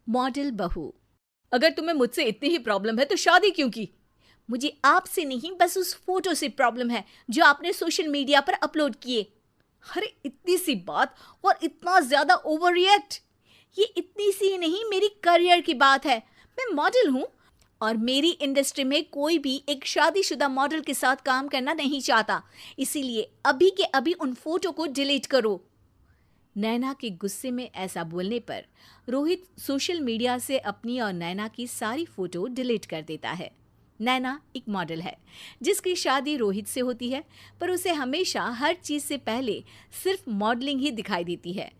Model बहू। अगर तुम्हें मुझसे इतनी ही प्रॉब्लम है तो शादी क्यों की? मुझे आपसे नहीं, बस उस फोटो से प्रॉब्लम है जो आपने सोशल मीडिया पर अपलोड किए। अरे इतनी सी बात और इतना ज्यादा ओवर रिएक्ट। ये इतनी सी नहीं, मेरी करियर की बात है। मैं मॉडल हूँ और मेरी इंडस्ट्री में कोई भी एक शादीशुदा मॉडल के साथ काम करना नहीं चाहता। इसीलिए अभी के अभी उन फोटो को डिलीट करो। नैना के गुस्से में ऐसा बोलने पर रोहित सोशल मीडिया से अपनी और नैना की सारी फोटो डिलीट कर देता है। नैना एक मॉडल है जिसकी शादी रोहित से होती है, पर उसे हमेशा हर चीज से पहले सिर्फ मॉडलिंग ही दिखाई देती है।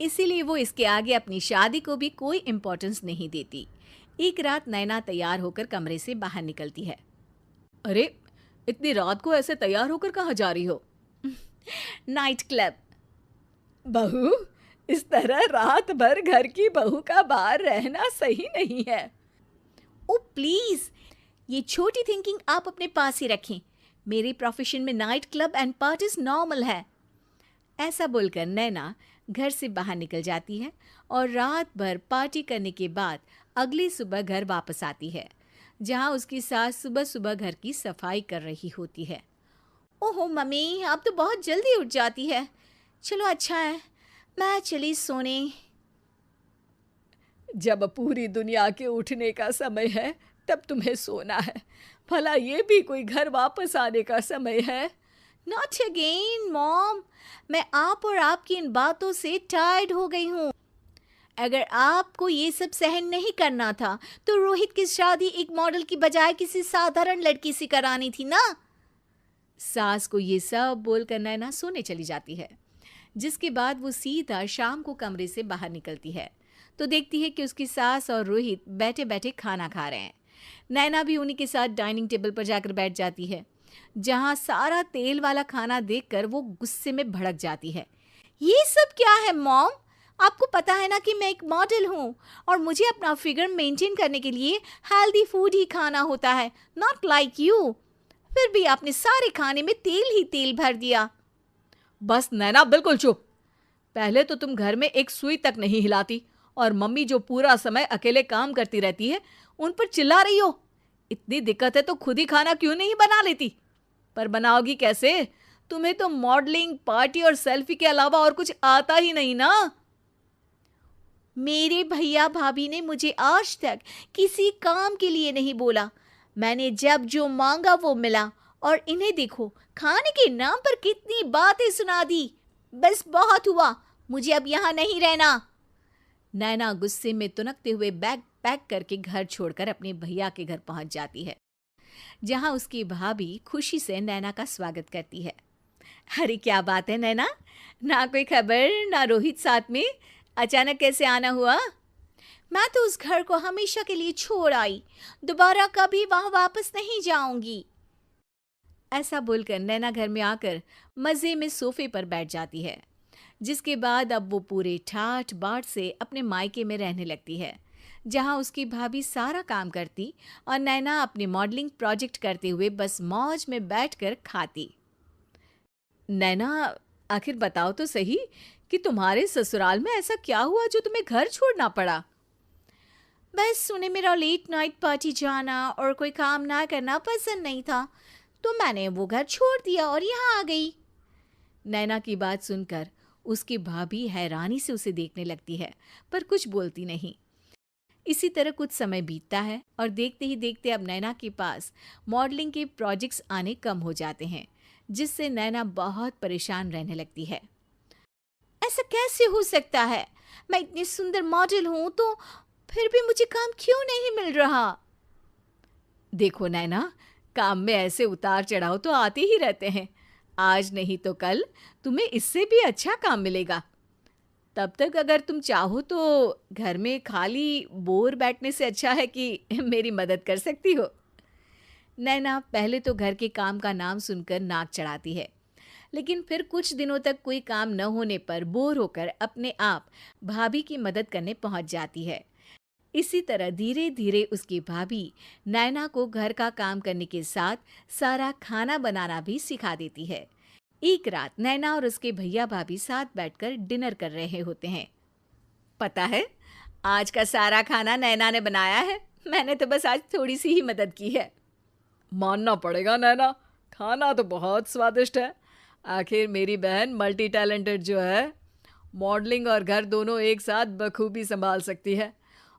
इसीलिए वो इसके आगे अपनी शादी को भी कोई इम्पोर्टेंस नहीं देती। एक रात नैना तैयार होकर कमरे से बाहर निकलती है। अरे इतनी रात को ऐसे तैयार होकर कहाँ जा रही हो? Night club. बहू, इस तरह रात भर घर की बहू का बाहर रहना सही नहीं है। ओ प्लीज, ये छोटी थिंकिंग आप अपने पास ही रखें। मेरे प्रोफेशन में night club and parties normal है। ऐसा बोलकर नैना घर से बाहर निकल जाती है और रात भर पार्टी करने के बाद अगली सुबह घर वापस आती है, जहां उसकी सास सुबह सुबह घर की सफाई कर रही होती है। ओहो मम्मी, आप तो बहुत जल्दी उठ जाती है। चलो अच्छा है, मैं चली सोने। जब पूरी दुनिया के उठने का समय है तब तुम्हें सोना है। भला ये भी कोई घर वापस आने का समय है? नॉट अगेन मॉम, मैं आप और आपकी इन बातों से टायर्ड हो गई हूँ। अगर आपको ये सब सहन नहीं करना था तो रोहित की शादी एक मॉडल की बजाय किसी साधारण लड़की से करानी थी ना। सास को ये सब बोलकर नैना सोने चली जाती है, जिसके बाद वो सीधा शाम को कमरे से बाहर निकलती है तो देखती है कि उसकी सास और रोहित बैठे बैठे खाना खा रहे हैं। नैना भी उन्हीं के साथ डाइनिंग टेबल पर जाकर बैठ जाती है, जहां सारा तेल वाला खाना देखकर वो गुस्से में भड़क जाती है। ये सब क्या है मॉम? आपको पता है ना कि मैं एक मॉडल हूँ और मुझे अपना फिगर मेंटेन करने के लिए हेल्दी फूड ही खाना होता है, नॉट लाइक यू। फिर भी आपने सारे खाने में तेल ही तेल भर दिया। बस नैना, बिल्कुल चुप। पहले तो तुम घर में एक सुई तक नहीं हिलाती और मम्मी जो पूरा समय अकेले काम करती रहती है उन पर चिल्ला रही हो। इतनी दिक्कत है तो खुद ही खाना क्यों नहीं बना लेती? पर बनाओगी कैसे? तुम्हें तो मॉडलिंग, पार्टी और सेल्फी के अलावा और कुछ आता ही नहीं ना। मेरे भैया भाभी ने मुझे आज तक किसी काम के लिए नहीं बोला। मैंने जब जो मांगा वो मिला और इन्हें देखो, खाने के नाम पर कितनी बातें सुना दी। बस बहुत हुआ, मुझे अब यहाँ नहीं रहना। नैना गुस्से में तुनकते हुए बैग पैक करके घर छोड़कर अपने भैया के घर पहुंच जाती है, जहां उसकी भाभी खुशी से नैना का स्वागत करती है। अरे क्या बात है नैना, ना कोई खबर ना रोहित साथ में, अचानक कैसे आना हुआ? मैं तो उस घर को हमेशा के लिए छोड़ आई, दोबारा कभी वहां वापस नहीं जाऊंगी। ऐसा बोलकर नैना घर में आकर मजे में सोफे पर बैठ जाती है, जिसके बाद अब वो पूरे ठाठ बाट से अपने मायके में रहने लगती है, जहां उसकी भाभी सारा काम करती और नैना अपने मॉडलिंग प्रोजेक्ट करते हुए बस मौज में बैठकर खाती। नैना, आखिर बताओ तो सही कि तुम्हारे ससुराल में ऐसा क्या हुआ जो तुम्हें घर छोड़ना पड़ा? बस उन्हें मेरा लेट नाइट पार्टी जाना और कोई काम ना करना पसंद नहीं था, तो मैंने वो घर छोड़ दिया और यहाँ आ गई। नैना की बात सुनकर उसकी भाभी हैरानी से उसे देखने लगती है, पर कुछ बोलती नहीं। इसी तरह कुछ समय बीतता है और देखते ही देखते अब नैना के पास मॉडलिंग के प्रोजेक्ट्स आने कम हो जाते हैं, जिससे नैना बहुत परेशान रहने लगती है। ऐसा कैसे हो सकता है? मैं इतनी सुंदर मॉडल हूं तो फिर भी मुझे काम क्यों नहीं मिल रहा? देखो नैना, काम में ऐसे उतार चढ़ाव तो आते ही रहते हैं। आज नहीं तो कल तुम्हें इससे भी अच्छा काम मिलेगा। तब तक अगर तुम चाहो तो घर में खाली बोर बैठने से अच्छा है कि मेरी मदद कर सकती हो। नैना पहले तो घर के काम का नाम सुनकर नाक चढ़ाती है, लेकिन फिर कुछ दिनों तक कोई काम न होने पर बोर होकर अपने आप भाभी की मदद करने पहुंच जाती है। इसी तरह धीरे धीरे उसकी भाभी नैना को घर का काम करने के साथ सारा खाना बनाना भी सिखा देती है। एक रात नैना और उसके भैया भाभी साथ बैठकर डिनर कर रहे होते हैं। पता है, आज का सारा खाना नैना ने बनाया है, मैंने तो बस आज थोड़ी सी ही मदद की है। मानना पड़ेगा नैना, खाना तो बहुत स्वादिष्ट है। आखिर मेरी बहन मल्टी टैलेंटेड जो है, मॉडलिंग और घर दोनों एक साथ बखूबी संभाल सकती है।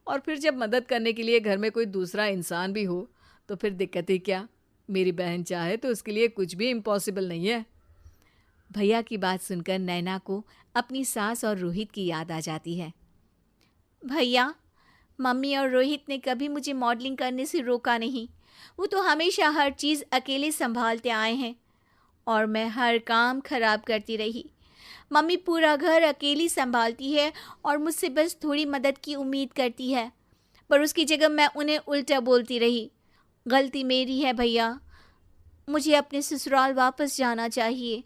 और फिर जब मदद करने के लिए घर में कोई दूसरा इंसान भी हो तो फिर दिक्कत ही क्या। मेरी बहन चाहे तो उसके लिए कुछ भी इम्पॉसिबल नहीं है। भैया की बात सुनकर नैना को अपनी सास और रोहित की याद आ जाती है। भैया, मम्मी और रोहित ने कभी मुझे मॉडलिंग करने से रोका नहीं। वो तो हमेशा हर चीज़ अकेले संभालते आए हैं और मैं हर काम खराब करती रही। मम्मी पूरा घर अकेली संभालती है और मुझसे बस थोड़ी मदद की उम्मीद करती है, पर उसकी जगह मैं उन्हें उल्टा बोलती रही। गलती मेरी है भैया, मुझे अपने ससुराल वापस जाना चाहिए।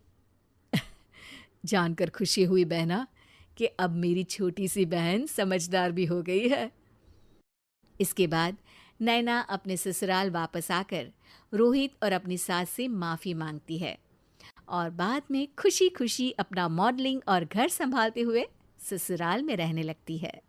जानकर खुशी हुई बहना कि अब मेरी छोटी सी बहन समझदार भी हो गई है। इसके बाद नैना अपने ससुराल वापस आकर रोहित और अपनी सास से माफ़ी मांगती है और बाद में खुशी खुशी अपना मॉडलिंग और घर संभालते हुए ससुराल में रहने लगती है।